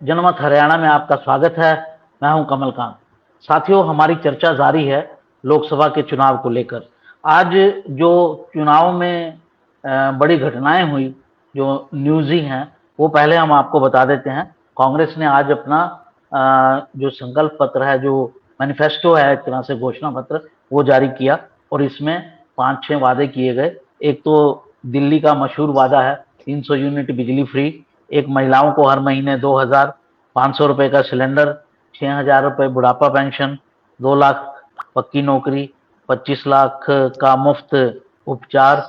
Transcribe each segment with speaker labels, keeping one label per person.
Speaker 1: जनमत हरियाणा में आपका स्वागत है। मैं हूं कमलकांत। साथियों, हमारी चर्चा जारी है लोकसभा के चुनाव को लेकर। आज जो चुनाव में बड़ी घटनाएं हुई, जो न्यूज़ी हैं, वो पहले हम आपको बता देते हैं। कांग्रेस ने आज अपना जो संकल्प पत्र है, जो मैनिफेस्टो है, एक तरह से घोषणा पत्र, वो जारी किया। और इसमें 5-6 वादे किए गए। एक तो दिल्ली का मशहूर वादा है 300 यूनिट बिजली फ्री, एक महिलाओं को हर महीने 2,500 रुपए का सिलेंडर, 6,000 रुपए बुढ़ापा पेंशन, 2 लाख पक्की नौकरी, 25 लाख का मुफ्त उपचार,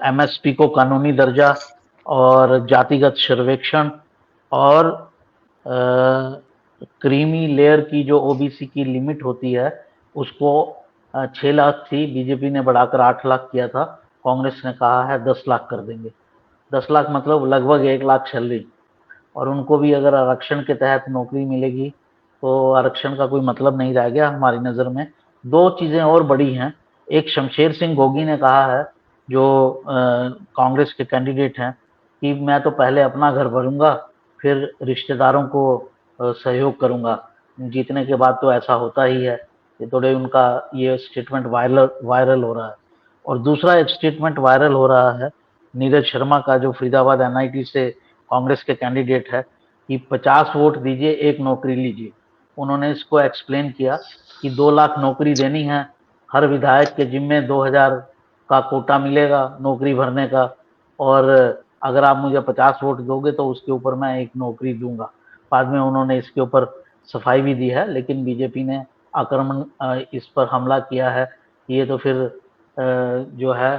Speaker 1: एमएसपी को कानूनी दर्जा और जातिगत सर्वेक्षण, और क्रीमी लेयर की जो ओबीसी की लिमिट होती है, उसको 6 लाख थी, बीजेपी ने बढ़ाकर 8 लाख किया था। कांग्रेस ने कहा है 10 लाख कर देंगे। 10 लाख मतलब लगभग 1 लाख सैलरी। और उनको भी अगर आरक्षण के तहत नौकरी मिलेगी तो आरक्षण का कोई मतलब नहीं रह गया हमारी नज़र में। दो चीज़ें और बड़ी हैं। एक, शमशेर सिंह गोगी ने कहा है, जो कांग्रेस के कैंडिडेट हैं, कि मैं तो पहले अपना घर भरूंगा, फिर रिश्तेदारों को सहयोग करूंगा। जीतने के बाद तो ऐसा होता ही है। ये थोड़े उनका ये स्टेटमेंट वायरल वायरल हो रहा है। और दूसरा एक स्टेटमेंट वायरल हो रहा है नीरज शर्मा का, जो फरीदाबाद एनआईटी से कांग्रेस के कैंडिडेट है, कि 50 वोट दीजिए, एक नौकरी लीजिए। उन्होंने इसको एक्सप्लेन किया कि 2 लाख नौकरी देनी है, हर विधायक के जिम्मे 2,000 का कोटा मिलेगा नौकरी भरने का, और अगर आप मुझे 50 वोट दोगे तो उसके ऊपर मैं एक नौकरी दूंगा। बाद में उन्होंने इसके ऊपर सफाई भी दी है, लेकिन बीजेपी ने आक्रमण इस पर हमला किया है कि ये तो फिर जो है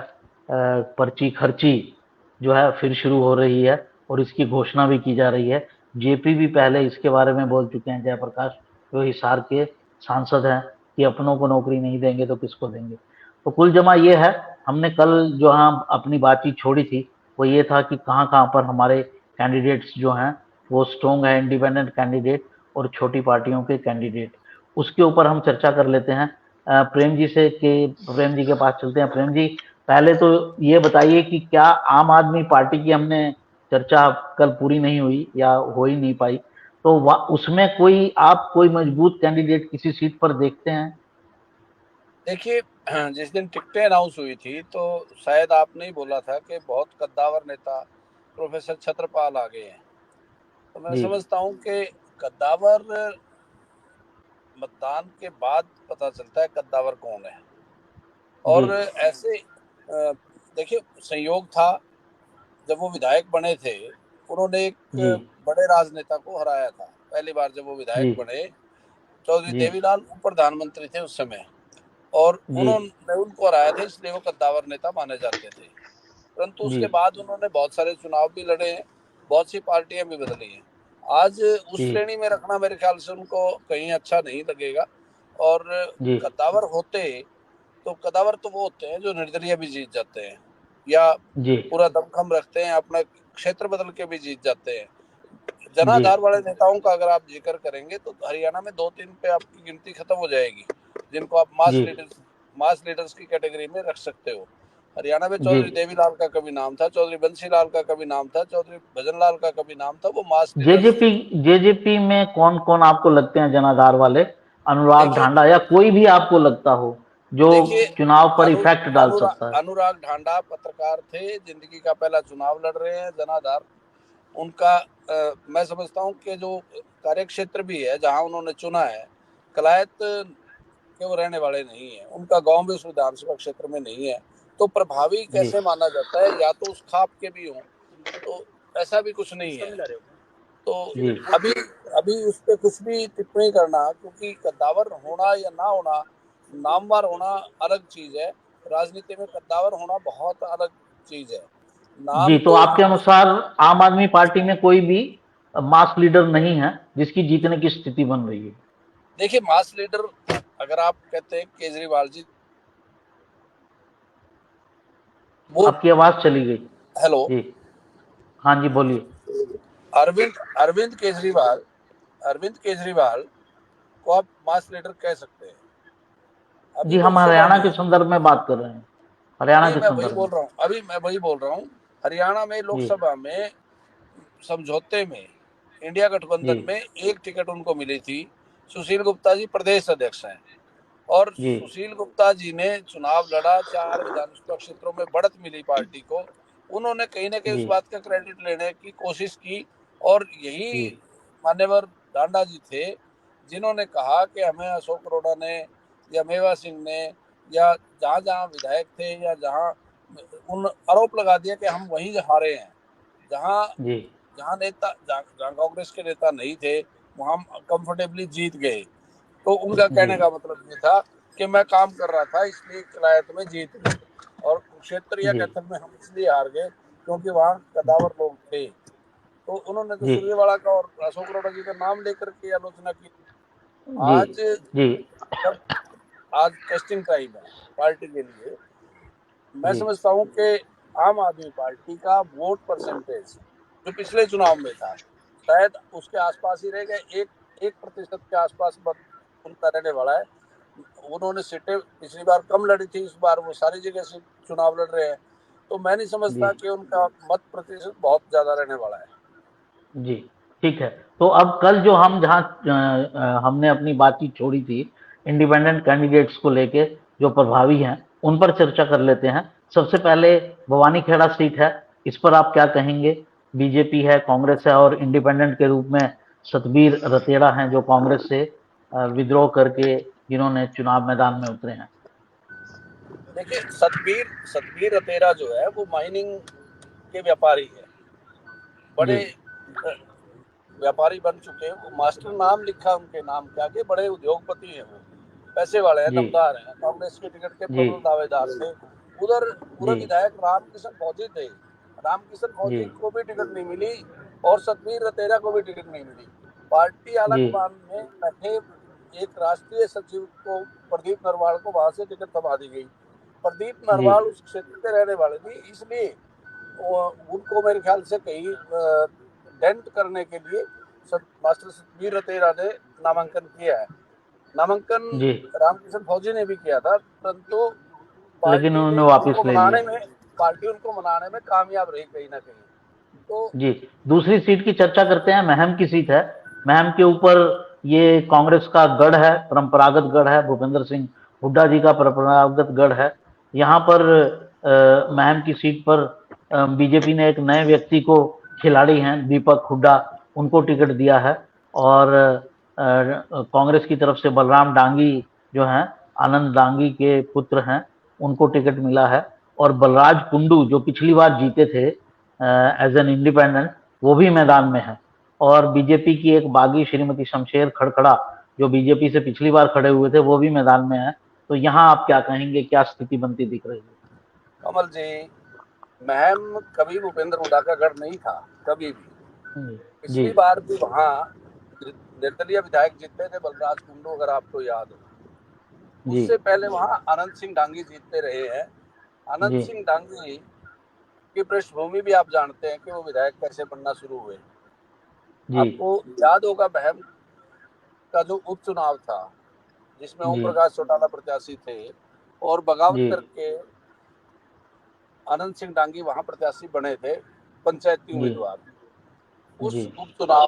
Speaker 1: पर्ची खर्ची जो है फिर शुरू हो रही है, और इसकी घोषणा भी की जा रही है। जेपी भी पहले इसके बारे में बोल चुके हैं, जयप्रकाश, जो हिसार के सांसद हैं, कि अपनों को नौकरी नहीं देंगे तो किसको देंगे। तो कुल जमा ये है, हमने कल जो हम अपनी बातचीत छोड़ी थी, वो ये था कि कहाँ कहाँ पर हमारे कैंडिडेट्स जो हैं वो स्ट्रोंग है, इंडिपेंडेंट कैंडिडेट और छोटी पार्टियों के कैंडिडेट। उसके ऊपर हम चर्चा कर लेते हैं। प्रेम जी के पास चलते हैं। प्रेम जी, पहले तो ये बताइए कि क्या आम आदमी पार्टी की हमने चर्चा कल पूरी नहीं हुई या हो ही नहीं पाई, तो उसमें कोई आप कोई मजबूत कैंडिडेट किसी सीट पर देखते हैं?
Speaker 2: देखिए, जिस दिन टिकटें अनाउंस हुई थी तो शायद आपने ही बोला था कि बहुत कद्दावर नेता प्रोफेसर छत्रपाल आ गए हैं। तो मैं
Speaker 1: जी।
Speaker 2: समझता हूँ कि कद्दावर मतदान के बाद पता चलता है कद्दावर कौन है।
Speaker 1: जी।
Speaker 2: और ऐसे देखिए, संयोग था, जब वो विधायक बने थे उन्होंने एक
Speaker 1: जी।
Speaker 2: बड़े राजनेता को हराया था। पहली बार जब वो
Speaker 1: जी।
Speaker 2: विधायक बने, चौधरी
Speaker 1: जी।
Speaker 2: देवीलाल प्रधानमंत्री थे उस समय, और
Speaker 1: जी।
Speaker 2: उन्होंने उनको हराया था, इसलिए वो कद्दावर नेता माने जाते थे। परंतु
Speaker 1: जी।
Speaker 2: उसके बाद उन्होंने बहुत सारे चुनाव भी लड़े हैं, बहुत सी पार्टियां भी बदली हैं। आज उस
Speaker 1: जी।
Speaker 2: श्रेणी में रखना मेरे ख्याल से उनको कहीं अच्छा नहीं लगेगा। और
Speaker 1: जी।
Speaker 2: कद्दावर होते तो कद्दावर तो वो होते हैं जो निर्दलीय भी जीत जाते हैं, या
Speaker 1: जी।
Speaker 2: पूरा दमखम रखते हैं, अपना क्षेत्र बदल के भी जीत जाते हैं।
Speaker 1: जी।
Speaker 2: जनाधार वाले नेताओं का अगर आप जिक्र करेंगे तो हरियाणा में 2-3 पे आपकी गिनती खत्म हो जाएगी, जिनको आप
Speaker 1: जी।
Speaker 2: मास लीडर्स की कैटेगरी में रख सकते हो। हरियाणा में
Speaker 1: जी।
Speaker 2: चौधरी देवीलाल का कभी नाम था, चौधरी बंसीलाल का कभी नाम था, चौधरी भजनलाल का कभी नाम था, वो मास लीडर्स थे।
Speaker 1: जेजेपी जेजेपी में कौन कौन आपको लगते हैं जनाधार वाले? अनुराग
Speaker 2: देखिए
Speaker 1: ढांडा या कोई भी आपको लगता हो जो
Speaker 2: देखिए
Speaker 1: चुनाव पर
Speaker 2: अनु,
Speaker 1: इफेक्ट डाल
Speaker 2: अनुराग
Speaker 1: सकता है?
Speaker 2: अनुराग ढांडा पत्रकार थे, जिंदगी का पहला चुनाव लड़ रहे हैं। जनाधार उनका मैं समझता हूँ कि जो कार्यक्षेत्र भी है जहाँ उन्होंने चुना है, कलायत के वो रहने वाले नहीं है, उनका गांव भी उस विधानसभा क्षेत्र में नहीं है। तो प्रभावी
Speaker 1: जी।
Speaker 2: कैसे माना जाता है? या तो उस खाप के भी हों, तो ऐसा भी कुछ नहीं है। तो
Speaker 1: जी।
Speaker 2: अभी अभी उस पर कुछ भी टिप्पणी करना, क्योंकि कद्दावर होना या ना होना, नामवर होना अलग चीज है, राजनीति में कद्दावर होना बहुत अलग चीज है।
Speaker 1: जी,
Speaker 2: नाम
Speaker 1: तो
Speaker 2: तो
Speaker 1: आपके अनुसार आम आदमी पार्टी में कोई भी मास लीडर नहीं है जिसकी जीतने की स्थिति बन रही है?
Speaker 2: देखिए, मास लीडर अगर आप कहते हैं केजरीवाल जी, वो
Speaker 1: आपकी आवाज चली गई।
Speaker 2: हेलो,
Speaker 1: जी। हाँ जी, बोलिए।
Speaker 2: अरविंद अरविंद केजरीवाल अरविंद केजरीवाल को आप मास लीडर कह सकते हैं। अभी
Speaker 1: जी, हम
Speaker 2: लोकसभा
Speaker 1: हरियाणा
Speaker 2: में,
Speaker 1: के संदर्भ में बात कर रहे हैं। हरियाणा
Speaker 2: नहीं
Speaker 1: के
Speaker 2: मैं वही
Speaker 1: संदर्भ
Speaker 2: बोल
Speaker 1: में।
Speaker 2: रहा हूँ, अभी मैं वही बोल रहा हूँ, हरियाणा में
Speaker 1: जी।
Speaker 2: लोकसभा में समझौते में इंडिया गठबंधन में एक टिकट उनको मिली थी। सुशील गुप्ता जी प्रदेश अध्यक्ष हैं और सुशील गुप्ता जी ने चुनाव लड़ा, 4 विधानसभा क्षेत्रों में बढ़त मिली पार्टी को। उन्होंने कहीं ना कहीं उस बात का क्रेडिट लेने की कोशिश की और यही मान्यवर डांडा जी थे जिन्होंने कहा कि हमें अशोक अरोड़ा ने या मेवा सिंह ने या जहां जहां विधायक थे या जहां उन आरोप लगा दिया कि हम वहीं हारे हैं, जहां जहां नेता जहां कांग्रेस के नेता नहीं थे वहां कंफर्टेबली जीत गए। तो उनका कहने का मतलब ये था कि मैं काम कर रहा था इसलिए किलायत में जीत गए और कुरुक्षेत्र या कैथल में हम इसलिए हार गए क्योंकि वहाँ कदावर लोग थे। तो उन्होंने तो सुरजेवाला का और अशोक अरोड़ा जी का नाम लेकर के आलोचना की। आज टेस्टिंग टाइम है पार्टी के लिए। मैं समझता हूँ कि आम आदमी पार्टी का वोट परसेंटेज जो पिछले चुनाव में था शायद उसके आसपास ही रह गए, 1% के आसपास उनका रहने वाला है। उन्होंने सीटें पिछली बार कम लड़ी थी, इस बार वो सारी जगह से चुनाव लड़ रहे हैं, तो मैं नहीं समझता कि उनका मत प्रतिशत बहुत ज्यादा रहने वाला है।
Speaker 1: जी ठीक है। तो अब कल जो हम जहाँ हमने अपनी बातचीत छोड़ी थी इंडिपेंडेंट कैंडिडेट्स को लेके जो प्रभावी हैं उन पर चर्चा कर लेते हैं। सबसे पहले भवानी खेड़ा सीट है, इस पर आप क्या कहेंगे? बीजेपी है, कांग्रेस है और इंडिपेंडेंट के रूप में सतबीर रतेड़ा हैं जो कांग्रेस से विद्रोह करके जिन्होंने चुनाव मैदान में उतरे हैं।
Speaker 2: देखिए सतबीर रतेड़ा जो है वो माइनिंग के व्यापारी है, बड़े व्यापारी बन चुके हैं। वो मास्टर नाम लिखा उनके नाम के आगे, बड़े उद्योगपति हैं, वो पैसे वाले हैं, दमदार हैं। कांग्रेस के टिकट के प्रबल दावेदार थे। उधर पूर्व विधायक रामकिशन फौजी थे, रामकिशन फौजी को भी टिकट नहीं मिली और सतबीर रतेड़ा को भी टिकट नहीं मिली। पार्टी आलकमान में बैठे एक राष्ट्रीय सचिव को प्रदीप नरवाल को वहां से टिकट थमा दी गई। प्रदीप नरवाल उस क्षेत्र के रहने वाले थे, इसलिए उनको मेरे ख्याल से कहीं डेंट करने के लिए मास्टर सतबीर रतेड़ा ने नामांकन किया है। नामांकन रामकिशन फौजी ने भी किया था, परंतु
Speaker 1: लेकिन उन्होंने वापस ले लिया।
Speaker 2: पार्टी उनको मनाने में कामयाब रही कहीं ना कहीं। तो
Speaker 1: जी दूसरी सीट की चर्चा करते हैं। महम की सीट है। महम के ऊपर ये कांग्रेस का गढ़ है, परंपरागत गढ़ है, भूपेंद्र सिंह हुड्डा जी का परंपरागत गढ़ है। यहाँ पर महम की सीट पर बीजेपी ने एक नए व्यक्ति को, खिलाड़ी हैं दीपक हुड्डा, उनको टिकट दिया है और कांग्रेस की तरफ से बलराम डांगी जो हैं, आनंद डांगी के पुत्र हैं, उनको टिकट मिला है। और बलराज कुंडू जो पिछली बार जीते थे एज एन इंडिपेंडेंट, वो भी मैदान में है। और बीजेपी की एक बागी श्रीमती शमशेर खड़खड़ा जो बीजेपी से पिछली बार खड़े हुए थे, वो भी मैदान में है। तो यहाँ आप क्या कहेंगे, क्या स्थिति बनती दिख रही है?
Speaker 2: कमल जी, महम कभी भूपेंद्र हुड्डा का गढ़ नहीं था, कभी भी। पिछली बार भी वहाँ निर्दलीय विधायक जीतते थे बलराज कुंडू, अगर आपको याद हो। उससे पहले वहाँ आनंद सिंह डांगी जीतते रहे हैं। आनंद सिंह डांगी की पृष्ठभूमि भी आप जानते हैं कि वो विधायक कैसे बनना शुरू हुए। आपको याद होगा महम का जो उपचुनाव था जिसमें ओम प्रकाश चौटाला प्रत्याशी थे और बगावत करके आनंद सिंह डांगी वहां प्रत्याशी बने थे, पंचायती उम्मीदवार। उस उपचुनाव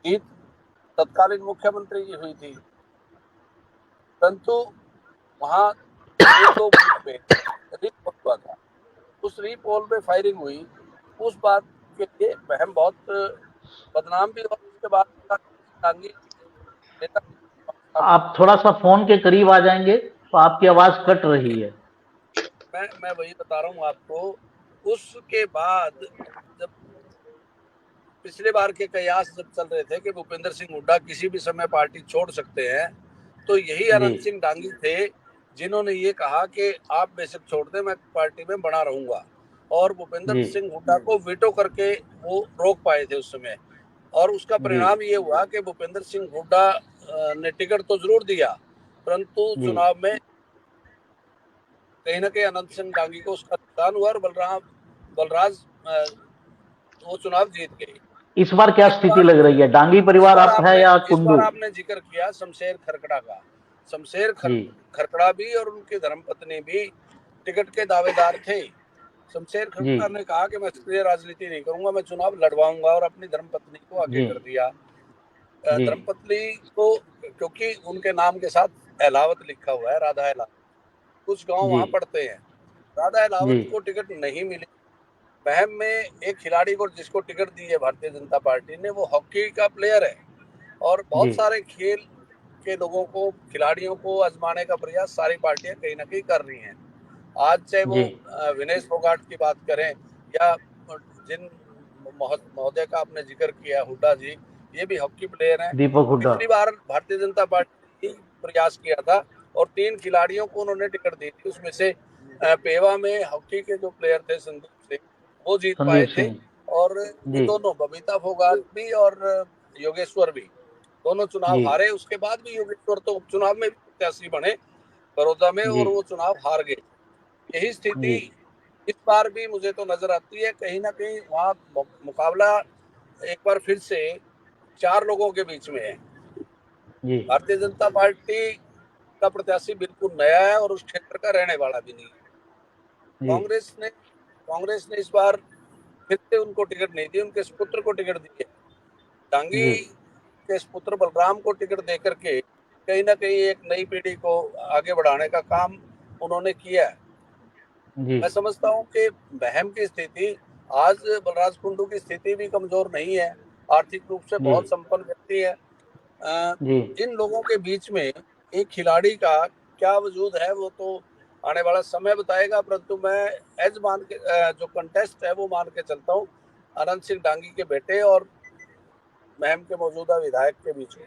Speaker 2: जीत तत्कालीन मुख्यमंत्री की हुई थी, परंतु वहां एक दो बूथ पे रीपोल हुआ था। उस रीपोल में फायरिंग हुई। उस बात के लिए महम बहुत बदनाम भी हुआ। उसके बाद डांगी
Speaker 1: आप थोड़ा सा फोन के करीब आ जाएंगे तो आपकी आवाज कट रही है।
Speaker 2: मैं वही बता रहा हूँ आपको। उसके बाद जब पिछले बार के कयास जब चल रहे थे कि भूपेंद्र सिंह हुड्डा किसी भी समय पार्टी छोड़ सकते हैं, तो यही आनंद सिंह डांगी थे जिन्होंने ये कहा कि आप बेशक छोड़ दें, मैं पार्टी में बना रहूंगा। और भूपेंद्र सिंह हुड्डा को वीटो करके वो रोक पाए थे उस समय। और उसका परिणाम ये हुआ कि भूपेंद्र सिंह हुड्डा ने टिकट तो जरूर दिया, परंतु चुनाव में कहीं ना कहीं आनंद सिंह डांगी को उसका नुकसान हुआ और बलराज वो चुनाव जीत गए।
Speaker 1: इस बार क्या स्थिति लग रही है? डांगी परिवार आप है या कुंडू?
Speaker 2: इस बार आपने जिक्र किया शमशेर खरकड़ा का। शमशेर खरकड़ा भी और उनकी धर्मपत्नी भी टिकट के दावेदार थे, शमशेर
Speaker 1: जी
Speaker 2: खंडूर ने कहा कि मैं सक्रिय राजनीति नहीं करूंगा, मैं चुनाव लड़वाऊंगा, और अपनी धर्मपत्नी को आगे
Speaker 1: जी
Speaker 2: कर दिया।
Speaker 1: जी
Speaker 2: धर्मपत्नी को, क्योंकि उनके नाम के साथ एलावत लिखा हुआ है, राधा एलावत, कुछ गांव
Speaker 1: जी
Speaker 2: वहां पड़ते हैं। राधा
Speaker 1: जी
Speaker 2: एलावत को टिकट नहीं मिली। वहम में एक खिलाड़ी को जिसको टिकट दी है भारतीय जनता पार्टी ने, वो हॉकी का प्लेयर है, और
Speaker 1: जी
Speaker 2: बहुत सारे खेल के लोगों को, खिलाड़ियों को आजमाने का प्रयास सारी पार्टियां कहीं ना कहीं कर रही हैं। आज चाहे वो
Speaker 1: जी
Speaker 2: विनेश फोगाट की बात करें, या जिन महोदय का आपने जिक्र किया, हुड्डा जी, ये भी हॉकी प्लेयर हैं।
Speaker 1: दीपक हुड्डा।
Speaker 2: पिछली बार भारतीय जनता पार्टी ने प्रयास किया था और 3 खिलाड़ियों को उन्होंने टिकट दी थी, उसमें से पेवा में हॉकी के जो प्लेयर थे संदीप सिंह, वो जीत पाए
Speaker 1: संदीप
Speaker 2: थे।
Speaker 1: सिंह।
Speaker 2: और ये
Speaker 1: जी
Speaker 2: दोनों, बबीता फोगाट भी और योगेश्वर भी, दोनों चुनाव
Speaker 1: जी
Speaker 2: हारे। उसके बाद भी योगेश्वर तो उपचुनाव में भी प्रत्याशी बने बड़ौदा में,
Speaker 1: जी
Speaker 2: और वो चुनाव हार गए। यही स्थिति
Speaker 1: जी
Speaker 2: इस बार भी मुझे तो नजर आती है। कहीं ना कहीं वहाँ मुकाबला एक बार फिर से 4 लोगों के बीच में है।
Speaker 1: जी
Speaker 2: भारतीय जनता पार्टी का प्रत्याशी बिल्कुल नया है और उस क्षेत्र का रहने वाला भी नहीं है।
Speaker 1: जी
Speaker 2: कांग्रेस ने इस बार फिर से उनको टिकट नहीं दी, उनके सुपुत्र को टिकट दी है।
Speaker 1: जी
Speaker 2: डांगी के सुपुत्र बलराम को टिकट देकर के कहीं ना कहीं एक नई पीढ़ी को आगे बढ़ाने का काम उन्होंने किया है।
Speaker 1: जी
Speaker 2: मैं समझता हूँ कि बहम की स्थिति, आज बलराज कुंडू की स्थिति भी कमजोर नहीं है, आर्थिक रूप से
Speaker 1: जी
Speaker 2: बहुत संपन्न व्यक्ति है।
Speaker 1: जी
Speaker 2: इन लोगों के बीच में एक खिलाड़ी का क्या वजूद है, वो तो आने वाला समय बताएगा, परंतु मैं एज मान के जो कंटेस्ट है वो मान के चलता हूँ अनंत सिंह डांगी के बेटे और महम के मौजूदा विधायक के बीच में।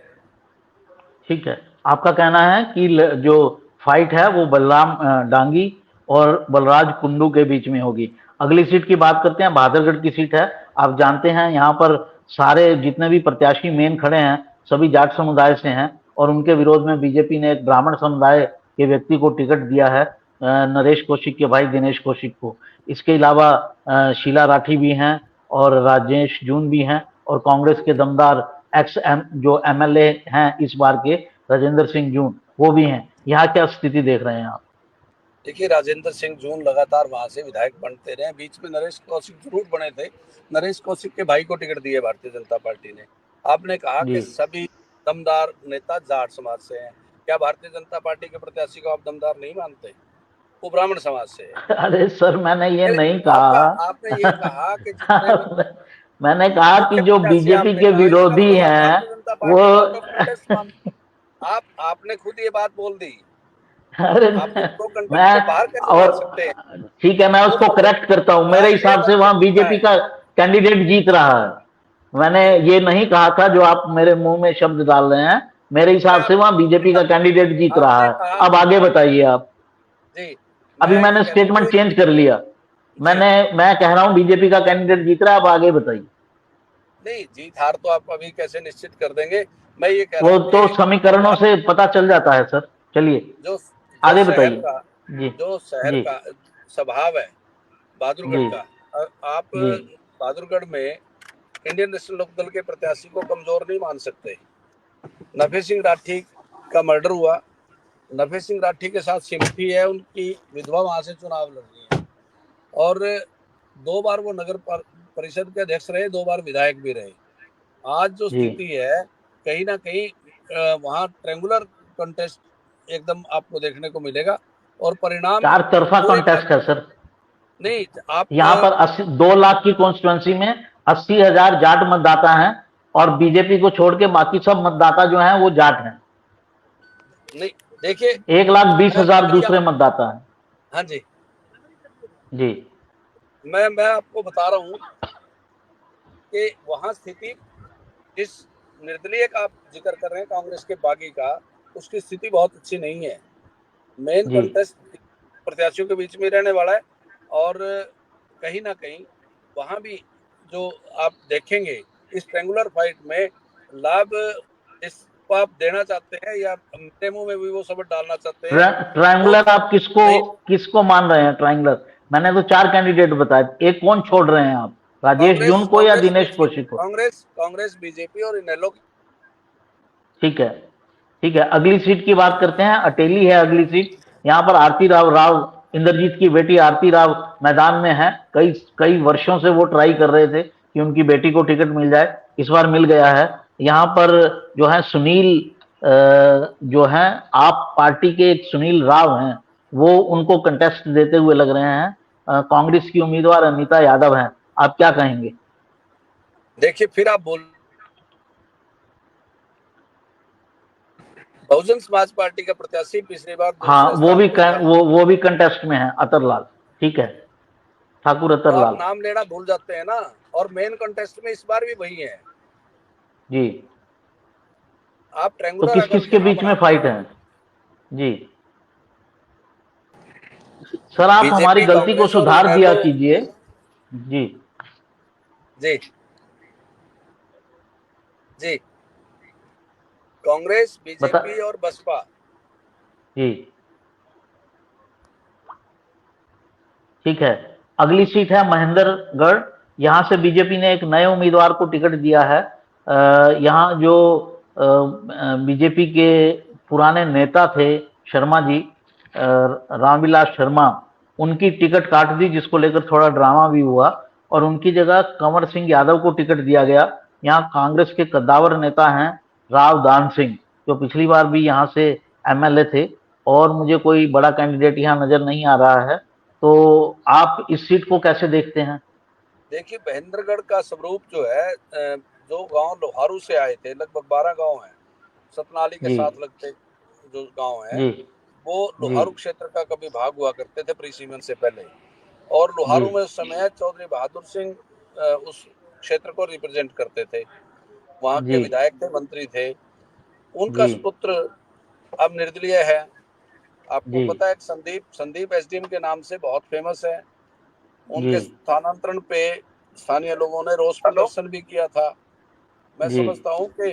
Speaker 1: ठीक है। आपका कहना है कि जो फाइट है वो बलराम डांगी और बलराज कुंडू के बीच में होगी। अगली सीट की बात करते हैं, बहादुरगढ़ की सीट है। आप जानते हैं यहाँ पर सारे जितने भी प्रत्याशी मेन खड़े हैं सभी जाट समुदाय से हैं, और उनके विरोध में बीजेपी ने एक ब्राह्मण समुदाय के व्यक्ति को टिकट दिया है, नरेश कौशिक के भाई दिनेश कौशिक को। इसके अलावा शीला राठी भी हैं और राजेश जून भी हैं, और कांग्रेस के दमदार एक्स एम जो एमएलए हैं इस बार के, राजेंद्र सिंह जून, वो भी हैं। यहाँ क्या स्थिति देख रहे हैं आप?
Speaker 2: देखिए, राजेंद्र सिंह जून लगातार वहां से विधायक बनते रहे, बीच में नरेश कौशिक जरूर बने थे। नरेश कौशिक के भाई को टिकट दी है भारतीय जनता पार्टी ने। आपने कहा
Speaker 1: जी
Speaker 2: कि सभी दमदार नेता जाट समाज से हैं, क्या भारतीय जनता पार्टी के प्रत्याशी को आप दमदार नहीं मानते? वो ब्राह्मण समाज से है।
Speaker 1: अरे सर, मैंने ये नहीं
Speaker 2: आपका,
Speaker 1: कहा।
Speaker 2: आपने ये कहा कि जितने भी
Speaker 1: मैंने कहा कि
Speaker 2: मुख्य
Speaker 1: जो
Speaker 2: प्रत्याशी
Speaker 1: बीजेपी
Speaker 2: आपने
Speaker 1: के
Speaker 2: कहा, इसका
Speaker 1: विरोधी
Speaker 2: मतलब आप
Speaker 1: हैं
Speaker 2: भारतीय जनता
Speaker 1: वो
Speaker 2: पार्टी को आउट ऑफ कंटेस्ट मान, आपने खुद ये बात बोल दी।
Speaker 1: अरे
Speaker 2: आप उनको कंटेस्ट
Speaker 1: मैं
Speaker 2: से बाहर कैसे
Speaker 1: और
Speaker 2: मान सकते हैं?
Speaker 1: ठीक है, मैं
Speaker 2: वो
Speaker 1: उसको करेक्ट करता हूं। मेरे
Speaker 2: राष्ट्रीय
Speaker 1: हिसाब से
Speaker 2: वर्ग
Speaker 1: वहां
Speaker 2: होता
Speaker 1: बीजेपी
Speaker 2: है।
Speaker 1: का कैंडिडेट जीत रहा है। मैंने
Speaker 2: जी,
Speaker 1: ये नहीं कहा था जो आप मेरे मुंह में शब्द डाल रहे हैं। मेरे
Speaker 2: मैं
Speaker 1: हिसाब से
Speaker 2: आपको
Speaker 1: वहां बीजेपी का कैंडिडेट जीत रहा
Speaker 2: आपने
Speaker 1: है।
Speaker 2: कहा,
Speaker 1: अब आगे बताइए आप।
Speaker 2: जी,
Speaker 1: अभी
Speaker 2: मैं ये
Speaker 1: मैंने
Speaker 2: कह रहा हूँ
Speaker 1: स्टेटमेंट
Speaker 2: जो,
Speaker 1: चेंज कर लिया।
Speaker 2: जी,
Speaker 1: मैं कह रहा हूं बीजेपी का कैंडिडेट जीत रहा है। अब आगे बताइए।
Speaker 2: नहीं, जीत हार तो आप अभी कैसे निश्चित कर देंगे? मैं ये कह रहा
Speaker 1: वो
Speaker 2: हूँ
Speaker 1: तो
Speaker 2: कि
Speaker 1: समीकरणों
Speaker 2: आप
Speaker 1: से पता चल जाता है सर। चलिए
Speaker 2: जो जो
Speaker 1: आगे
Speaker 2: शहर
Speaker 1: बताइए।
Speaker 2: का
Speaker 1: जी
Speaker 2: जो शहर
Speaker 1: जी
Speaker 2: का स्वभाव है बहादुरगढ़
Speaker 1: जी
Speaker 2: का, आप
Speaker 1: जी
Speaker 2: बहादुरगढ़ में इंडियन नेशनल लोकदल के प्रत्याशी को कमजोर नहीं मान सकते। नफे सिंह राठी का मर्डर हुआ, नफे सिंह राठी के साथ सिमटी है, उनकी विधवा वहां से चुनाव लड़ रही है, और 2 बार वो नगर परिषद के अध्यक्ष रहे, 2 बार विधायक भी रहे। आज जो
Speaker 1: जी।
Speaker 2: स्थिति है, कहीं ना कहीं वहाँ ट्रेंगुलर कंटेस्ट एकदम आपको देखने को मिलेगा, और परिणाम
Speaker 1: चार तरफा
Speaker 2: पूरे
Speaker 1: कॉन्टेस्ट है सर।
Speaker 2: नहीं आप
Speaker 1: यहाँ पर 2 लाख की कॉन्स्टिट्युएंसी में 80,000 जाट मतदाता हैं, और बीजेपी को छोड़ के बाकी सब मतदाता जो हैं वो जाट हैं।
Speaker 2: नहीं, देखिए,
Speaker 1: 1,20,000
Speaker 2: अभी
Speaker 1: दूसरे मतदाता हैं।
Speaker 2: हाँ जी,
Speaker 1: जी
Speaker 2: मैं आपको बता रहा हूँ कि वहाँ स्थिति, जिस निर्दलीय का आप जिक्र कर रहे हैं कांग्रेस के बागी का, उसकी स्थिति बहुत अच्छी नहीं है। मेन
Speaker 1: जी।
Speaker 2: कंटेस्ट प्रत्याशियों के बीच में रहने वाला है, और कहीं ना कहीं वहां भी जो आप देखेंगे इस ट्रेंगुलर फाइट में लाभ इसको आप देना चाहते हैं, या मेरे मुंह में भी वो शब्द डालना चाहते हैं, वो
Speaker 1: ट्रायंगुलर आप किसको
Speaker 2: नहीं।
Speaker 1: किसको मान रहे हैं ट्रायंगुलर? मैंने तो 4 कैंडिडेट बताए, एक कौन छोड़ रहे हैं आप? राजेश
Speaker 2: कांग्रेस
Speaker 1: जून को या
Speaker 2: कांग्रेस
Speaker 1: दिनेश
Speaker 2: बीजेपी
Speaker 1: कौशिक को?
Speaker 2: कांग्रेस कांग्रेस बीजेपी और इनेलो।
Speaker 1: ठीक है। ठीक है, अगली सीट की बात करते हैं। अटेली है अगली सीट। यहाँ पर आरती राव राव इंद्रजीत की बेटी आरती राव मैदान में है, कई कई वर्षों से वो ट्राई कर रहे थे कि उनकी बेटी को टिकट मिल जाए, इस बार मिल गया है। यहाँ पर जो है सुनील जो है आप पार्टी के एक सुनील राव हैं, वो उनको कंटेस्ट देते हुए लग रहे हैं। कांग्रेस की उम्मीदवार अनीता यादव हैं, आप क्या कहेंगे?
Speaker 2: देखिए, फिर आप बोल, बहुजन समाज पार्टी का प्रत्याशी पिछली बार
Speaker 1: हाँ,
Speaker 2: दूसरे स्थान पर था।
Speaker 1: वो भी कंटेस्ट में है, अतरलाल, ठीक है, ठाकुर
Speaker 2: तो आप
Speaker 1: अतरलाल।
Speaker 2: नाम लेना भूल जाते हैं ना, और मेन कंटेस्ट में इस बार भी वही है।
Speaker 1: जी,
Speaker 2: आप
Speaker 1: तो
Speaker 2: ट्रेंगुलर
Speaker 1: किस
Speaker 2: अगर
Speaker 1: किस के
Speaker 2: यहाँ
Speaker 1: बीच में
Speaker 2: बनाते
Speaker 1: फाइट
Speaker 2: हैं,
Speaker 1: है? जी सर, आप हमारी
Speaker 2: बीजेपी
Speaker 1: गलती को
Speaker 2: कांग्रेस और
Speaker 1: सुधार
Speaker 2: मैं
Speaker 1: दिया
Speaker 2: तो,
Speaker 1: कीजिए। जी
Speaker 2: जी जी, कांग्रेस,
Speaker 1: बता
Speaker 2: बीजेपी और बसपा।
Speaker 1: जी ठीक है। अगली सीट है महेंद्रगढ़। यहाँ से बीजेपी ने एक नए उम्मीदवार को टिकट दिया है। यहाँ जो बीजेपी के पुराने नेता थे, शर्मा जी, रामविलास शर्मा, उनकी टिकट काट दी, जिसको लेकर थोड़ा ड्रामा भी हुआ, और उनकी जगह कंवर सिंह यादव को टिकट दिया गया। यहाँ कांग्रेस के कद्दावर नेता हैं राव दान सिंह, जो पिछली बार भी यहाँ से एमएलए थे, और मुझे कोई बड़ा कैंडिडेट यहाँ नजर नहीं आ रहा है। तो आप इस सीट को कैसे देखते हैं?
Speaker 2: देखिए, महेंद्रगढ़ का स्वरूप जो है, जो गांव लोहारू से आए थे, लगभग 12 गांव हैं सतनाली के
Speaker 1: जी
Speaker 2: साथ लगते जो गांव हैं,
Speaker 1: जी
Speaker 2: वो
Speaker 1: जी
Speaker 2: लोहारू क्षेत्र का कभी भाग हुआ करते थे प्री सीमेंट से पहले। और
Speaker 1: जी
Speaker 2: लोहारू में उस समय चौधरी बहादुर सिंह उस क्षेत्र को रिप्रेजेंट करते थे, वहाँ के
Speaker 1: जी
Speaker 2: विधायक थे, मंत्री थे। उनका
Speaker 1: जी
Speaker 2: सुपुत्र अब निर्दलीय है। आपको
Speaker 1: जी
Speaker 2: पता है, संदीप संदीप एसडीएम के नाम से बहुत फेमस है।
Speaker 1: जी
Speaker 2: उनके स्थानांतरण पे स्थानीय लोगों ने रोष प्रदर्शन भी किया था। मैं
Speaker 1: जी
Speaker 2: समझता हूँ कि,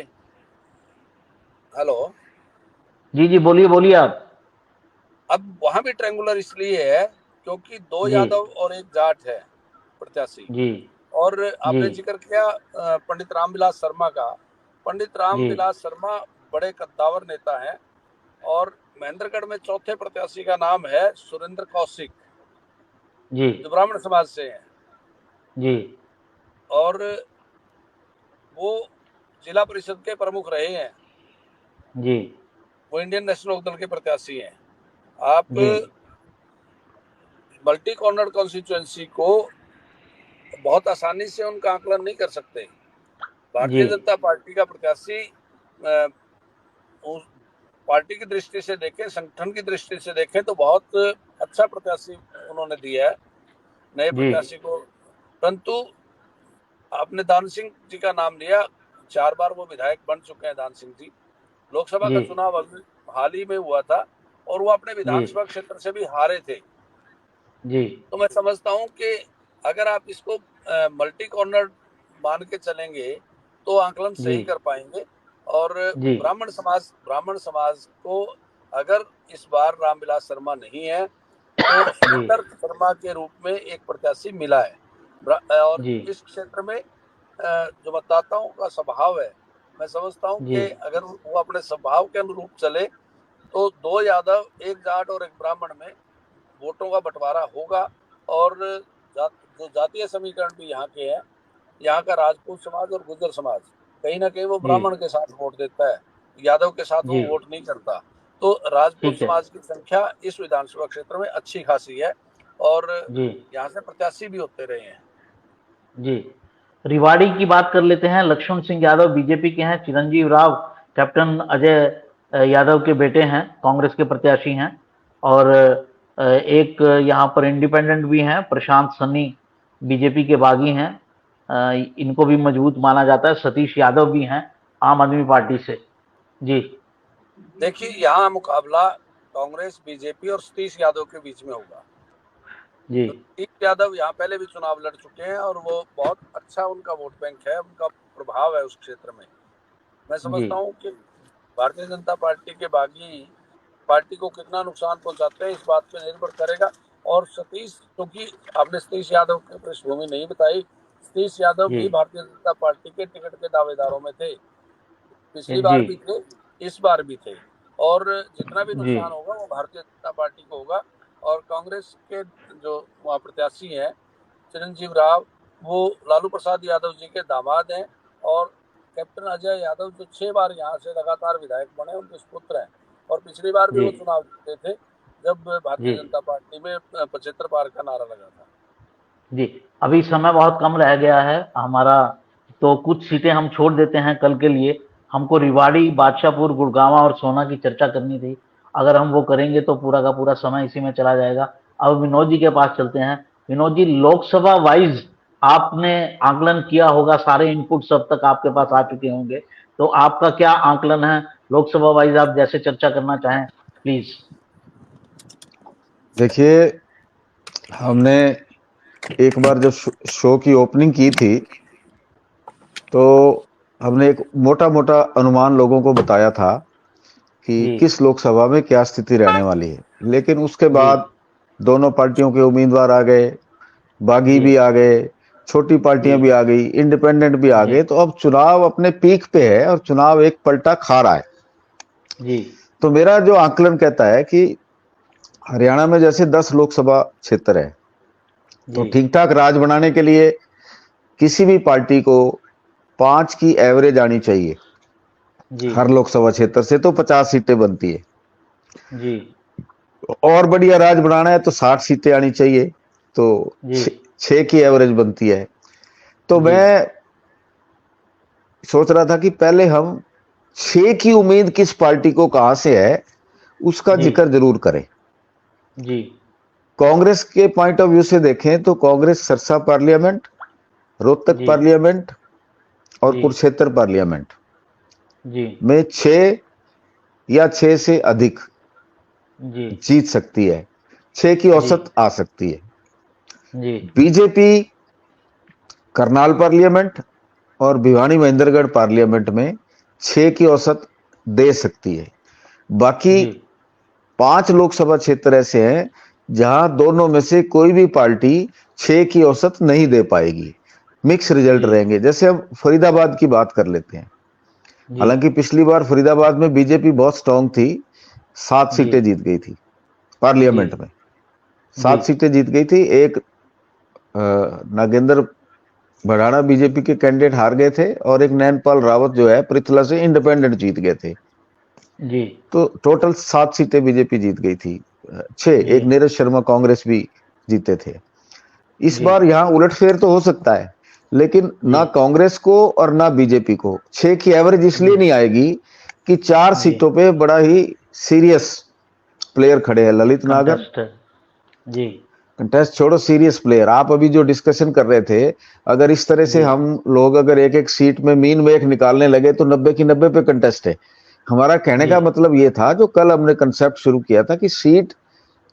Speaker 2: हेलो,
Speaker 1: जी जी बोलिए बोलिए आप।
Speaker 2: अब वहां भी ट्रायंगुलर इसलिए है क्योंकि दो
Speaker 1: जी
Speaker 2: यादव और एक जाट है प्रत्याशी।
Speaker 1: जी
Speaker 2: और
Speaker 1: जी
Speaker 2: आपने जिक्र किया पंडित रामविलास शर्मा का। पंडित
Speaker 1: जी
Speaker 2: रामविलास शर्मा बड़े कद्दावर नेता हैं। और महेंद्रगढ़ में चौथे प्रत्याशी का नाम है सुरेंद्र कौशिक,
Speaker 1: जी
Speaker 2: जो ब्राह्मण समाज से हैं।
Speaker 1: जी
Speaker 2: और वो जिला परिषद के प्रमुख रहे हैं।
Speaker 1: जी
Speaker 2: वो इंडियन नेशनल लोकदल के प्रत्याशी हैं। आप
Speaker 1: जी
Speaker 2: मल्टी कॉर्नर कॉन्स्टिट्यूएंसी को बहुत आसानी से उनका आकलन नहीं कर सकते।
Speaker 1: जी
Speaker 2: भारतीय जनता पार्टी का प्रत्याशी उस पार्टी की दृष्टि से देखें, संगठन की दृष्टि से देखें, तो बहुत अच्छा प्रत्याशी उन्होंने दिया है नए
Speaker 1: जी
Speaker 2: प्रत्याशी को। परंतु आपने दान सिंह जी का नाम लिया, 4 बार वो विधायक बन चुके हैं दान सिंह जी। लोकसभा
Speaker 1: जी
Speaker 2: का चुनाव अभी हाल ही में हुआ था, और वो अपने
Speaker 1: जी
Speaker 2: विधानसभा क्षेत्र से भी हारे थे।
Speaker 1: जी
Speaker 2: तो मैं समझता हूं कि अगर आप इसको मल्टी कॉर्नर मान के चलेंगे तो आकलन
Speaker 1: जी
Speaker 2: सही कर पाएंगे। और
Speaker 1: जी
Speaker 2: ब्राह्मण समाज को अगर इस बार रामविलास शर्मा नहीं है, तो
Speaker 1: जी
Speaker 2: सुरेंद्र शर्मा के रूप में एक प्रत्याशी मिला है। और
Speaker 1: जी
Speaker 2: इस क्षेत्र में जो मतदाताओं का स्वभाव है, मैं समझता हूं
Speaker 1: जी
Speaker 2: कि अगर वो अपने स्वभाव के अनुरूप चले, तो 2 यादव, एक जाट और एक ब्राह्मण में वोटों का बंटवारा होगा। और जो जातीय समीकरण भी यहाँ के हैं, यहाँ का राजपूत समाज और गुर्जर समाज कहीं ना कहीं वो
Speaker 1: जी
Speaker 2: ब्राह्मण के साथ वोट देता है, यादव के साथ वो
Speaker 1: जी
Speaker 2: वोट नहीं करता। तो राजपूत
Speaker 1: ठीक है।
Speaker 2: समाज की संख्या इस विधानसभा क्षेत्र में अच्छी खासी है, और
Speaker 1: जी
Speaker 2: यहाँ से प्रत्याशी भी होते रहे हैं।
Speaker 1: जी रिवाड़ी की बात कर लेते हैं। लक्ष्मण सिंह यादव बीजेपी के हैं, चिरंजीव राव कैप्टन अजय यादव के बेटे हैं, कांग्रेस के प्रत्याशी हैं। और एक यहाँ पर इंडिपेंडेंट भी हैं, प्रशांत सन्नी, बीजेपी के बागी हैं। इनको भी मजबूत माना जाता है। सतीश यादव भी हैं, आम आदमी पार्टी से। जी
Speaker 2: देखिए, यहाँ मुकाबला कांग्रेस, बीजेपी और सतीश यादव के बीच में होगा।
Speaker 1: जी
Speaker 2: तो सतीश यादव यहाँ पहले भी चुनाव लड़ चुके हैं, और वो बहुत अच्छा उनका वोट बैंक है, उनका प्रभाव है उस क्षेत्र में। मैं
Speaker 1: जी
Speaker 2: समझता हूँ कि भारतीय जनता पार्टी के बागी पार्टी को कितना नुकसान पहुंचाते हैं, इस बात पे निर्भर करेगा। और सतीश, क्योंकि आपने सतीश यादव की पृष्ठभूमि नहीं बताई, सतीश यादव
Speaker 1: जी
Speaker 2: भी भारतीय जनता पार्टी के टिकट के दावेदारों में थे। पिछली
Speaker 1: जी
Speaker 2: बार भी थे, इस बार भी थे। और जितना भी
Speaker 1: जी
Speaker 2: नुकसान होगा वो भारतीय जनता पार्टी को होगा। और कांग्रेस के जो वहाँ प्रत्याशी हैं चिरंजीव राव, वो लालू प्रसाद यादव जी के दामाद हैं, और कैप्टन अजय यादव जो 6 बार यहाँ से लगातार विधायक बने, उनके सुपुत्र हैं, और पिछली बार भी
Speaker 1: जी
Speaker 2: वो चुनाव जीते थे जब भारतीय
Speaker 1: जी
Speaker 2: जनता पार्टी में 75 पार का नारा लगा था।
Speaker 1: जी। अभी समय बहुत कम रह गया है हमारा, तो कुछ सीटें हम छोड़ देते हैं कल के लिए। हमको रिवाड़ी, बादशाहपुर, गुड़गांव और सोना की चर्चा करनी थी। अगर हम वो करेंगे तो पूरा का पूरा समय इसी में चला जाएगा। अब विनोद जी के पास चलते हैं। विनोद जी, लोकसभा वाइज आपने आकलन किया होगा, सारे इनपुट सब तक आपके पास आ चुके होंगे, तो आपका क्या आकलन है लोकसभा वाइज, आप जैसे चर्चा करना चाहें प्लीज।
Speaker 3: देखिए, हमने एक बार जब शो की ओपनिंग की थी तो हमने एक मोटा मोटा अनुमान लोगों को बताया था कि
Speaker 1: जी
Speaker 3: किस लोकसभा में क्या स्थिति रहने वाली है। लेकिन उसके
Speaker 1: जी
Speaker 3: बाद दोनों पार्टियों के उम्मीदवार आ गए, बागी
Speaker 1: जी
Speaker 3: भी आ गए, छोटी पार्टियां
Speaker 1: जी
Speaker 3: भी आ गई, इंडिपेंडेंट भी आ
Speaker 1: जी
Speaker 3: गए। तो अब चुनाव अपने पीक पे है और चुनाव एक पलटा खा रहा है।
Speaker 1: जी
Speaker 3: तो मेरा जो आकलन कहता है कि हरियाणा में जैसे 10 लोकसभा क्षेत्र है, तो
Speaker 1: जी
Speaker 3: ठीक ठाक राज बनाने के लिए किसी भी पार्टी को 5 की एवरेज आनी चाहिए।
Speaker 1: जी
Speaker 3: हर लोकसभा क्षेत्र से तो 50 सीटें बनती है,
Speaker 1: जी
Speaker 3: और बढ़िया राज बनाना है तो 60 सीटें आनी चाहिए, तो
Speaker 1: जी
Speaker 3: 6 की एवरेज बनती है। तो
Speaker 1: जी
Speaker 3: मैं सोच रहा था कि पहले हम 6 की उम्मीद किस पार्टी को कहां से है उसका
Speaker 1: जी
Speaker 3: जिक्र जरूर करें।
Speaker 1: जी
Speaker 3: कांग्रेस के पॉइंट ऑफ व्यू से देखें तो कांग्रेस सरसा पार्लियामेंट, रोहतक
Speaker 1: जी
Speaker 3: पार्लियामेंट और
Speaker 1: जी
Speaker 3: कुरुक्षेत्र पार्लियामेंट
Speaker 1: जी
Speaker 3: में 6 या 6 से अधिक
Speaker 1: जी
Speaker 3: जीत सकती है, 6 की
Speaker 1: जी
Speaker 3: औसत आ सकती है।
Speaker 1: जी
Speaker 3: बीजेपी करनाल पार्लियामेंट और भिवानी महेंद्रगढ़ पार्लियामेंट में 6 की औसत दे सकती है। बाकी
Speaker 1: जी
Speaker 3: 5 लोकसभा क्षेत्र ऐसे हैं जहां दोनों में से कोई भी पार्टी 6 की औसत नहीं दे पाएगी, मिक्स रिजल्ट
Speaker 1: जी
Speaker 3: रहेंगे। जैसे हम फरीदाबाद की बात कर लेते हैं।
Speaker 1: जी
Speaker 3: हालांकि पिछली बार फरीदाबाद में बीजेपी बहुत स्ट्रांग थी, 7
Speaker 1: जी
Speaker 3: सीटें जीत गई थी
Speaker 1: जी
Speaker 3: पार्लियामेंट में,
Speaker 1: जी
Speaker 3: 7 सीटें जीत गई थी। एक नागेंद्र भड़ाना बीजेपी के कैंडिडेट हार गए थे और एक नैनपाल रावत जो है पृथला से इंडिपेंडेंट जीत गए थे।
Speaker 1: जी
Speaker 3: तो टोटल 7 सीटें बीजेपी जीत गई थी। 6,
Speaker 1: जी
Speaker 3: एक नीरज शर्मा कांग्रेस भी जीते थे। इस
Speaker 1: जी
Speaker 3: बार यहां उलटफेर तो हो सकता है, लेकिन
Speaker 1: जी
Speaker 3: ना कांग्रेस को और ना बीजेपी को 6 की एवरेज इसलिए
Speaker 1: जी
Speaker 3: नहीं आएगी कि 4
Speaker 1: जी
Speaker 3: सीटों पे बड़ा ही सीरियस प्लेयर खड़े हैं। ललित नागर,
Speaker 1: कंटेस्ट है। जी
Speaker 3: कंटेस्ट छोड़ो, सीरियस प्लेयर। आप अभी जो डिस्कशन कर रहे थे, अगर इस तरह से
Speaker 1: जी
Speaker 3: हम लोग अगर एक एक सीट में मीन में एक निकालने लगे तो 90 की 90 पे कंटेस्ट है। हमारा कहने
Speaker 1: जी
Speaker 3: का मतलब ये था, जो कल हमने कंसेप्ट शुरू किया था, कि सीट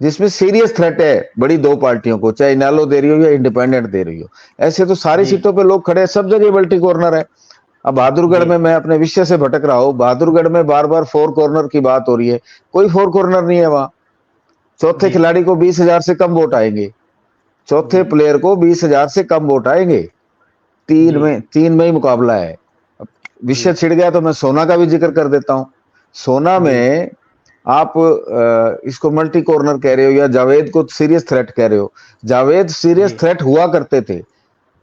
Speaker 3: जिसमें सीरियस थ्रेट है बड़ी 2 पार्टियों को, चाहे इनेलो दे रही हो या इंडिपेंडेंट दे रही हो, ऐसे तो सारी
Speaker 1: जी
Speaker 3: सीटों पे लोग खड़े हैं, सब जगह मल्टी कॉर्नर है। अब बहादुरगढ़
Speaker 1: जी
Speaker 3: में, मैं अपने विषय से भटक रहा हूं, बहादुरगढ़ में बार बार 4 कॉर्नर की बात हो रही है, कोई 4 कॉर्नर नहीं है वहां। चौथे
Speaker 1: जी
Speaker 3: खिलाड़ी को 20,000 से कम वोट आएंगे, चौथे
Speaker 1: जी
Speaker 3: प्लेयर को 20,000 से कम वोट आएंगे।
Speaker 1: जी
Speaker 3: तीन में ही मुकाबला है। अब
Speaker 1: जी
Speaker 3: विषय छिड़ गया तो मैं सोना का भी जिक्र कर देता हूं। सोना
Speaker 1: जी
Speaker 3: में आप इसको मल्टी कॉर्नर कह रहे हो या जावेद को सीरियस थ्रेट कह रहे हो, जावेद
Speaker 1: जी
Speaker 3: सीरियस थ्रेट हुआ करते थे।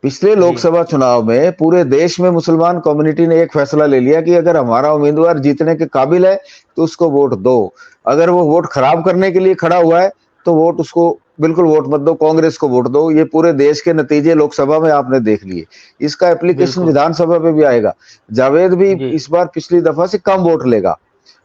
Speaker 3: पिछले
Speaker 1: जी
Speaker 3: लोकसभा चुनाव में पूरे देश में मुसलमान कम्युनिटी ने एक फैसला ले लिया कि अगर हमारा उम्मीदवार जीतने के काबिल है तो उसको वोट दो, अगर वो वोट खराब करने के लिए खड़ा हुआ है तो वोट उसको बिल्कुल वोट मत दो, कांग्रेस को वोट दो। ये पूरे देश के नतीजे लोकसभा में आपने देख लिए, इसका एप्लीकेशन
Speaker 1: बिल्कुल।
Speaker 3: विधानसभा पे भी आएगा। जावेद भी
Speaker 1: जी
Speaker 3: इस बार पिछली दफा से कम वोट लेगा।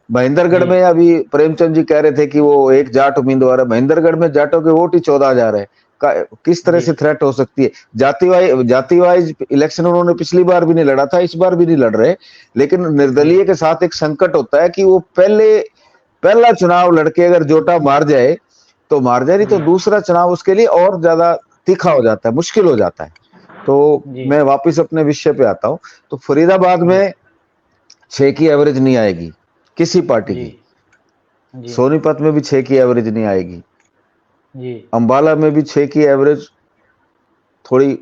Speaker 3: महेंद्रगढ़
Speaker 1: जी
Speaker 3: में अभी प्रेमचंद जी कह रहे थे कि वो एक जाट उम्मीदवार है, महेंद्रगढ़ में जाटों के वोट ही 14,000 है। किस तरह
Speaker 1: जी
Speaker 3: से थ्रेट हो सकती है? जाति वाइज इलेक्शन उन्होंने पिछली बार भी नहीं लड़ा था, इस बार भी नहीं लड़ रहे। लेकिन
Speaker 1: जी
Speaker 3: निर्दलीय के साथ एक संकट होता है कि वो पहला चुनाव लड़के अगर जोटा मार जाए तो मार जाए, नहीं तो
Speaker 1: जी
Speaker 3: दूसरा चुनाव उसके लिए और ज्यादा तीखा हो जाता है, मुश्किल हो जाता है। तो
Speaker 1: जी
Speaker 3: मैं वापिस अपने विषय पे आता हूं। तो फरीदाबाद
Speaker 1: जी
Speaker 3: में 6 की एवरेज नहीं आएगी किसी पार्टी
Speaker 1: जी
Speaker 3: की,
Speaker 1: जी
Speaker 3: सोनीपत में भी 6 की एवरेज नहीं आएगी,
Speaker 1: जी
Speaker 3: अंबाला में भी 6 की एवरेज थोड़ी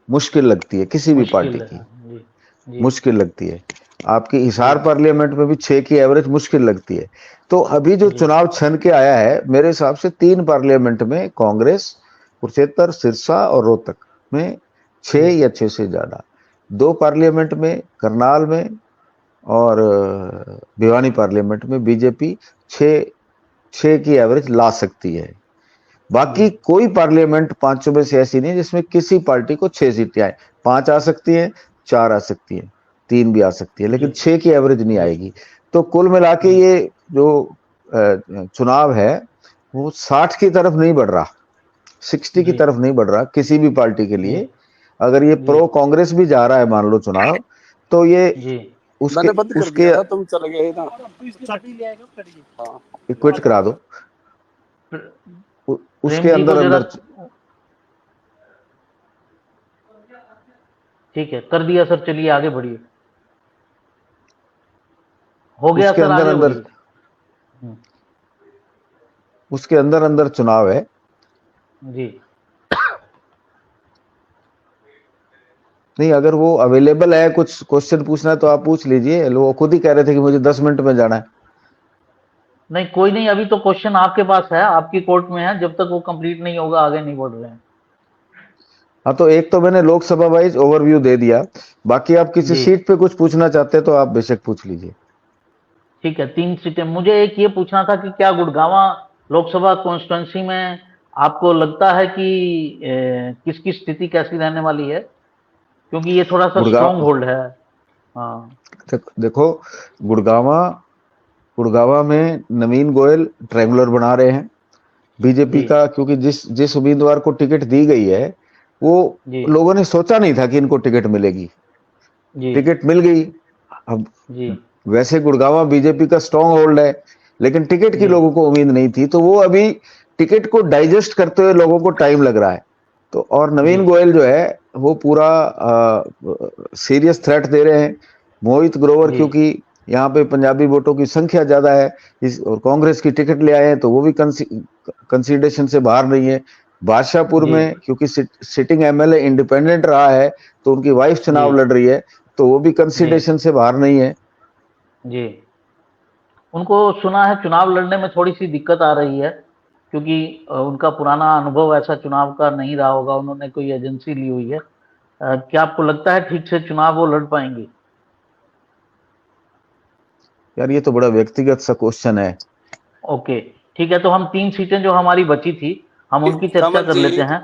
Speaker 3: मुश्किल लगती है किसी भी पार्टी
Speaker 1: मुश्किल
Speaker 3: की।
Speaker 1: है। जी जी
Speaker 3: मुश्किल लगती है। आपकी हिसार
Speaker 1: जी
Speaker 3: पार्लियामेंट में भी 6 की एवरेज मुश्किल लगती है। तो अभी जो
Speaker 1: जी
Speaker 3: चुनाव छन के आया है, मेरे हिसाब से 3 पार्लियामेंट में कांग्रेस, कुरुक्षेत्र, सिरसा और रोहतक में 6
Speaker 1: जी
Speaker 3: या 6 से ज्यादा, 2 पार्लियामेंट में करनाल में और भिवानी पार्लियामेंट में बीजेपी 6 6 की एवरेज ला सकती है।
Speaker 1: जी
Speaker 3: बाकी कोई पार्लियामेंट पांचों में से ऐसी नहीं जिसमें किसी पार्टी को 6 सीटें आए। 5 आ सकती हैं, 4 आ सकती हैं, 3 भी आ सकती है,
Speaker 1: जी
Speaker 3: लेकिन 6 की एवरेज नहीं
Speaker 1: जी
Speaker 3: आएगी। तो कुल मिला के
Speaker 1: हम्म,
Speaker 3: ये जो चुनाव है वो 60 की तरफ नहीं बढ़ रहा, 60 की
Speaker 1: जी
Speaker 3: तरफ नहीं बढ़ रहा किसी भी पार्टी के
Speaker 1: जी
Speaker 3: लिए। अगर ये
Speaker 1: जी
Speaker 3: प्रो कांग्रेस भी जा रहा है मान लो चुनाव, तो ये
Speaker 1: जी
Speaker 3: उसके
Speaker 2: मैंने बंद कर
Speaker 3: उसके
Speaker 2: दिया था, तुम चले गए ना। हाँ,
Speaker 3: क्विट करा दो। उसके
Speaker 1: प्रेम जी को
Speaker 3: अंदर
Speaker 1: जरा,
Speaker 3: अंदर
Speaker 1: ठीक है कर दिया सर, चलिए आगे बढ़िए। हो गया
Speaker 3: उसके
Speaker 1: सर,
Speaker 3: अंदर
Speaker 1: आगे
Speaker 3: अंदर
Speaker 1: बढ़िए। हम्म,
Speaker 3: उसके अंदर अंदर चुनाव है।
Speaker 1: जी
Speaker 3: नहीं, अगर वो अवेलेबल है, कुछ क्वेश्चन पूछना है तो आप पूछ लीजिए। वो खुद ही कह रहे थे कि मुझे 10 मिनट में जाना है।
Speaker 1: नहीं कोई नहीं, अभी तो क्वेश्चन आपके पास है, आपकी कोर्ट में है, जब तक वो कंप्लीट नहीं होगा आगे नहीं बढ़ रहे हैं।
Speaker 3: हाँ, तो एक तो मैंने लोकसभा वाइज ओवरव्यू दे दिया। बाकी आप किसी
Speaker 1: जी
Speaker 3: सीट पे कुछ पूछना चाहते हैं तो आप बेशक पूछ लीजिए।
Speaker 1: ठीक है, 3 सीटें। मुझे एक ये पूछना था कि क्या गुड़गांवा लोकसभा कॉन्स्टिट्यूंसी में आपको लगता है कि किसकी स्थिति कैसी रहने वाली है, क्योंकि ये थोड़ा सा स्ट्रांग
Speaker 3: गुड़गांव,
Speaker 1: होल्ड है। हाँ
Speaker 3: देखो, गुड़गांवा गुड़गांवा में नवीन गोयल ट्रायंगुलर बना रहे हैं बीजेपी
Speaker 1: जी
Speaker 3: का, क्योंकि जिस जिस उम्मीदवार को टिकट दी गई है वो
Speaker 1: जी
Speaker 3: लोगों ने सोचा नहीं था कि इनको टिकट मिलेगी।
Speaker 1: जी
Speaker 3: टिकट मिल गई। अब
Speaker 1: जी
Speaker 3: वैसे गुड़गांवा बीजेपी का स्ट्रॉन्ग होल्ड है, लेकिन टिकट की
Speaker 1: जी
Speaker 3: लोगों को उम्मीद नहीं थी, तो वो अभी टिकट को डाइजेस्ट करते हुए लोगों को टाइम लग रहा है। तो और
Speaker 1: जी
Speaker 3: नवीन गोयल जो है वो पूरा सीरियस थ्रेट दे रहे हैं। मोहित ग्रोवर,
Speaker 1: जी
Speaker 3: क्योंकि यहाँ पे पंजाबी वोटों की संख्या ज्यादा है, इस और कांग्रेस की टिकट ले आए हैं, तो वो भी कंसीडरेशन से बाहर नहीं है। बादशाहपुर
Speaker 1: जी
Speaker 3: में क्योंकि सिटिंग एमएलए इंडिपेंडेंट रहा है, तो उनकी वाइफ
Speaker 1: जी
Speaker 3: चुनाव लड़ रही है, तो वो भी
Speaker 1: जी
Speaker 3: कंसीडरेशन से बाहर नहीं है।
Speaker 1: जी उनको सुना है चुनाव लड़ने में थोड़ी सी दिक्कत आ रही है, क्योंकि उनका पुराना अनुभव ऐसा चुनाव का नहीं रहा होगा, उन्होंने कोई एजेंसी ली हुई है। क्या आपको लगता है ठीक से चुनाव वो लड़ पाएंगे?
Speaker 3: यार ये तो बड़ा व्यक्तिगत सा क्वेश्चन है।
Speaker 1: ओके, ठीक है, तो हम 3 सीटें जो हमारी बची थी, हम उनकी चर्चा
Speaker 2: कमल
Speaker 1: कर
Speaker 2: जी,
Speaker 1: लेते हैं।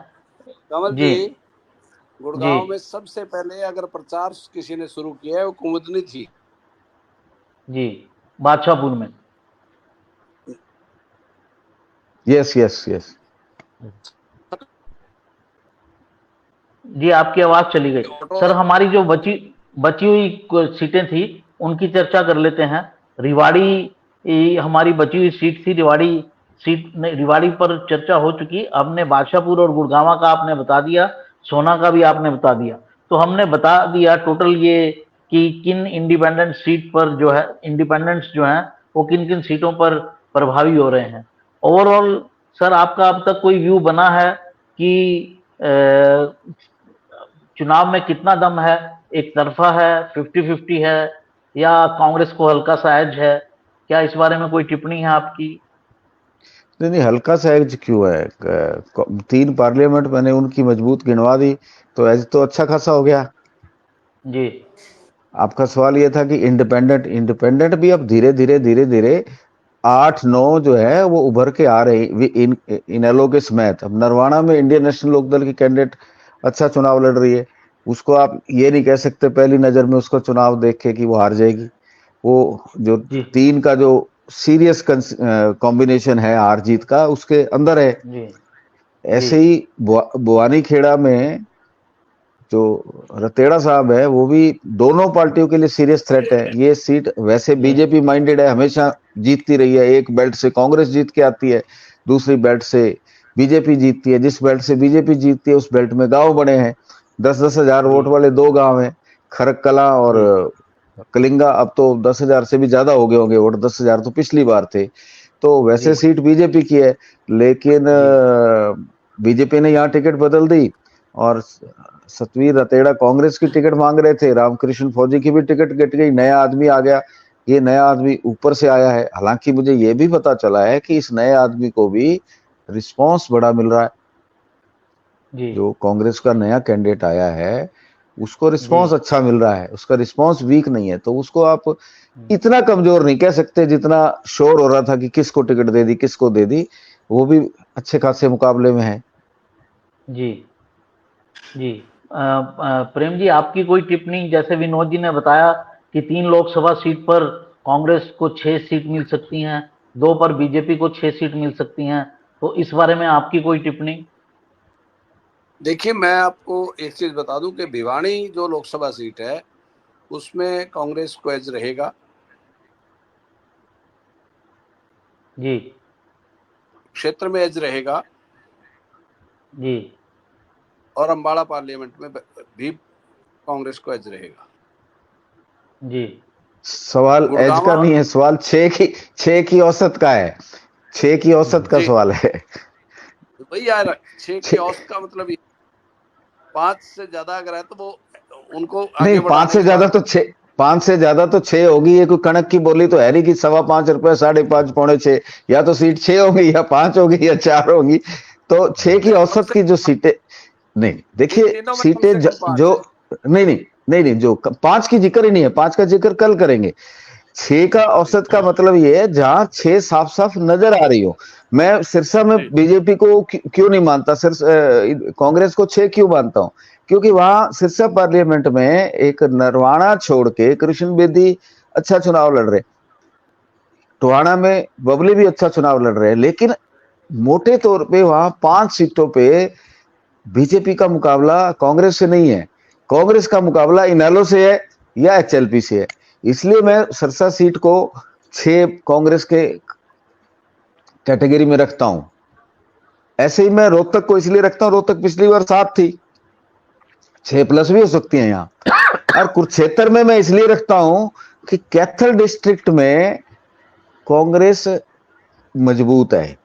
Speaker 2: कमल
Speaker 1: जी
Speaker 2: जी,
Speaker 1: जी
Speaker 2: गुड़गांव में सबसे पहले अगर प्रचार किसी ने शुरू किया है वो कुमुदनी थी।
Speaker 1: जी बादशाहपुर में।
Speaker 3: Yes yes yes.
Speaker 1: जी आपकी आवाज चली गई। सर हमारी जो बची बची हुई सीटें थी उनकी चर्चा कर लेते हैं। रिवाड़ी, हमारी बची हुई सीट थी रिवाड़ी। सीट नहीं, रिवाड़ी पर चर्चा हो चुकी। हमने बादशाहपुर और गुड़गांवा का आपने बता दिया, सोना का भी आपने बता दिया। तो हमने बता दिया टोटल ये कि किन इंडिपेंडेंट सीट पर जो है, इंडिपेंडेंट्स जो हैं वो किन किन सीटों पर प्रभावी हो रहे हैं। ओवरऑल सर आपका अब तक कोई व्यू बना है कि चुनाव में कितना दम है? एक तरफा है, 50-50 है, या कांग्रेस को हल्का सा एज है? क्या इस बारे में कोई टिप्पणी है आपकी?
Speaker 3: नहीं नहीं, हल्का सा एज क्यों है? 3 पार्लियामेंट मैंने उनकी मजबूत गिनवा दी, तो एज तो अच्छा खासा हो गया।
Speaker 1: जी
Speaker 3: आपका सवाल ये था कि इंडिपेंडेंट इंडिपेंडेंट भी अब धीरे धीरे धीरे धीरे 8-9 जो है वो उभर के आ रहे इन इनेलो के समेत। अब नरवाना में इंडियन नेशनल लोकदल की कैंडिडेट अच्छा चुनाव लड़ रही है, उसको आप ये नहीं कह सकते पहली नजर में उसका चुनाव देख के कि वो हार जाएगी। वो जो
Speaker 1: जी
Speaker 3: 3 का जो सीरियस कॉम्बिनेशन है हार जीत का, उसके अंदर है।
Speaker 1: जी जी
Speaker 3: ऐसे ही बुआनी खेड़ा में जो रतेड़ा साहब है वो भी दोनों पार्टियों के लिए सीरियस थ्रेट है। ये सीट वैसे
Speaker 1: जी
Speaker 3: बीजेपी माइंडेड है, हमेशा जीतती रही है। एक बेल्ट से कांग्रेस जीत के आती है, दूसरी बेल्ट से बीजेपी जीतती है। जिस बेल्ट से बीजेपी जीतती है उस बेल्ट में गांव बने हैं, 10-10 हजार
Speaker 1: जी
Speaker 3: वोट वाले 2 गांव हैं, खरककला और
Speaker 1: जी
Speaker 3: कलिंगा। अब तो 10 हजार से भी ज्यादा हो गए होंगे वोट, 10 हजार तो पिछली बार थे। तो
Speaker 1: जी
Speaker 3: वैसे सीट बीजेपी की है, लेकिन
Speaker 1: जी
Speaker 3: बीजेपी ने यहाँ टिकट बदल दी और सतवीर रतेड़ा कांग्रेस की टिकट मांग रहे थे, रामकृष्ण फौजी की भी टिकट कट गई, नया आदमी आ गया। ये नया आदमी ऊपर से आया है। हालांकि मुझे ये भी पता चला है कि इस नए आदमी को भी रिस्पांस बड़ा मिल रहा है।
Speaker 1: जी
Speaker 3: जो कांग्रेस का नया कैंडिडेट आया है उसको
Speaker 1: जी
Speaker 3: रिस्पांस अच्छा मिल रहा है, उसका रिस्पांस वीक नहीं है। तो उसको आप इतना कमजोर नहीं कह सकते जितना शोर हो रहा था कि किसको टिकट दे दी, किसको दे दी। वो भी अच्छे खासे मुकाबले में है।
Speaker 1: जी जी। प्रेम जी, आपकी कोई टिप्पणी? जैसे विनोद जी ने बताया कि 3 लोकसभा सीट पर कांग्रेस को 6 सीट मिल सकती हैं, 2 पर बीजेपी को 6 सीट मिल सकती हैं, तो इस बारे में आपकी कोई टिप्पणी?
Speaker 2: देखिए, मैं आपको एक चीज बता दूं कि भिवानी जो लोकसभा सीट है उसमें कांग्रेस को एज रहेगा।
Speaker 1: जी
Speaker 2: क्षेत्र में एज रहेगा
Speaker 1: जी
Speaker 2: और अम्बाड़ा पार्लियामेंट में भी कांग्रेस को एज रहेगा।
Speaker 1: जी।
Speaker 3: सवाल एज का
Speaker 2: गुड़गांव
Speaker 3: नहीं है, सवाल 6 की औसत का है। 6 की औसत का
Speaker 2: जी
Speaker 3: सवाल है।
Speaker 2: वही यार, 6 की
Speaker 3: छह
Speaker 2: औसत का मतलब 5 से ज्यादा अगर है तो वो उनको
Speaker 3: नहीं,
Speaker 2: आगे बढ़ाने की बात।
Speaker 3: 5 से ज्यादा तो 6 होगी। ये कोई कणक की बोली तो है नहीं कि 5.25 रुपए, 5.5, 5.25। या तो सीट 6 होगी, या 5 होगी, या 4 होगी। तो 6 की
Speaker 2: नहीं, कम
Speaker 3: औसत
Speaker 2: से
Speaker 3: की जो सीटें, नहीं
Speaker 2: इन
Speaker 3: देखिए,
Speaker 2: तीनों में कम
Speaker 3: सीटें
Speaker 2: से कम 5
Speaker 3: जो
Speaker 2: है।
Speaker 3: नहीं नहीं नहीं नहीं, जो 5 की जिक्र ही नहीं है, 5 का जिक्र कल करेंगे। 6 का
Speaker 2: जी
Speaker 3: औसत का मतलब ये है जहां 6 साफ साफ नजर आ रही हो। मैं सिरसा में
Speaker 2: जी
Speaker 3: बीजेपी को क्यों नहीं मानता, कांग्रेस को 6 क्यों मानता हूं? क्योंकि वहां सिरसा पार्लियामेंट में एक नरवाणा छोड़ के कृष्ण बेदी अच्छा चुनाव लड़ रहे, टोहाना में बबली भी अच्छा चुनाव लड़ रहे हैं, लेकिन मोटे तौर पे वहां 5 सीटों पे बीजेपी का मुकाबला कांग्रेस से नहीं है। कांग्रेस का मुकाबला इनेलो से है या एचएलपी से है। इसलिए मैं सरसा सीट को 6 कांग्रेस के कैटेगरी में रखता हूं। ऐसे ही मैं रोहतक को इसलिए रखता हूं, रोहतक पिछली बार 7 थी, 6+ भी हो सकती है यहां। और कुरुक्षेत्र में मैं इसलिए रखता हूं कि कैथल डिस्ट्रिक्ट में कांग्रेस मजबूत है।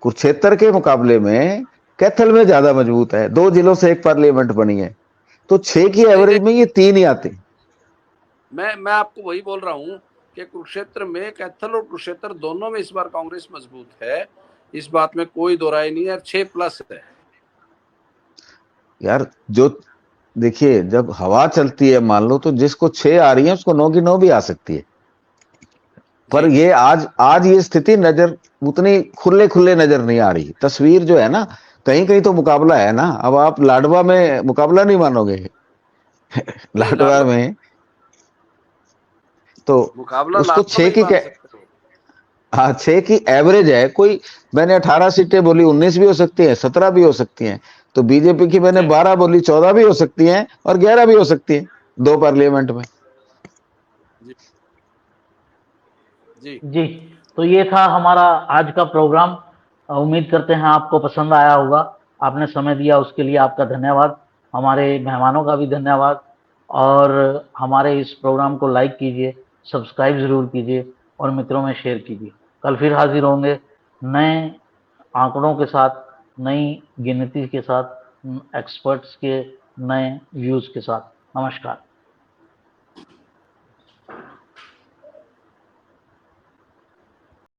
Speaker 3: कुरुक्षेत्र के मुकाबले में कैथल में ज्यादा मजबूत है। 2 जिलों से एक पार्लियामेंट बनी है। तो 6 की
Speaker 2: नहीं
Speaker 3: एवरेज
Speaker 2: नहीं,
Speaker 3: में ये 3 ही आते।
Speaker 2: मैं आपको वही बोल रहा हूँ कि कुरुक्षेत्र में, कैथल और कुरुक्षेत्र दोनों में इस बार कांग्रेस मजबूत है। इस बात में कोई दो राय नहीं है। 6+ है
Speaker 3: यार जो देखिए, जब हवा चलती है मान लो, तो जिसको 6 आ रही है उसको 9 की 9 भी आ सकती है। पर
Speaker 2: जी।
Speaker 3: ये आज आज ये स्थिति नजर उतनी खुले खुले नजर नहीं आ रही। तस्वीर जो है ना, कहीं कहीं तो मुकाबला है ना। अब आप लाडवा में मुकाबला नहीं मानोगे।
Speaker 2: नहीं,
Speaker 3: लाडवा
Speaker 2: लाडवा
Speaker 3: में तो
Speaker 2: मुकाबला
Speaker 3: उसको
Speaker 2: लाडवा में
Speaker 3: 6
Speaker 2: ही
Speaker 3: की
Speaker 2: मान सकते हो।
Speaker 3: हाँ, 6 की एवरेज है कोई। मैंने 18 सीटें बोली, 19 भी हो सकती हैं, 17 भी हो सकती हैं। तो बीजेपी की मैंने
Speaker 2: जी
Speaker 3: 12 बोली, 14 भी हो सकती हैं और 11 भी हो सकती हैं 2 पार्लियामेंट में।
Speaker 2: जी जी
Speaker 1: जी। तो ये था हमारा आज का प्रोग्राम। उम्मीद करते हैं आपको पसंद आया होगा। आपने समय दिया उसके लिए आपका धन्यवाद। हमारे मेहमानों का भी धन्यवाद। और हमारे इस प्रोग्राम को लाइक कीजिए, सब्सक्राइब ज़रूर कीजिए और मित्रों में शेयर कीजिए। कल फिर हाजिर होंगे नए आंकड़ों के साथ, नई गिनती के साथ, एक्सपर्ट्स के नए व्यूज़ के साथ। नमस्कार।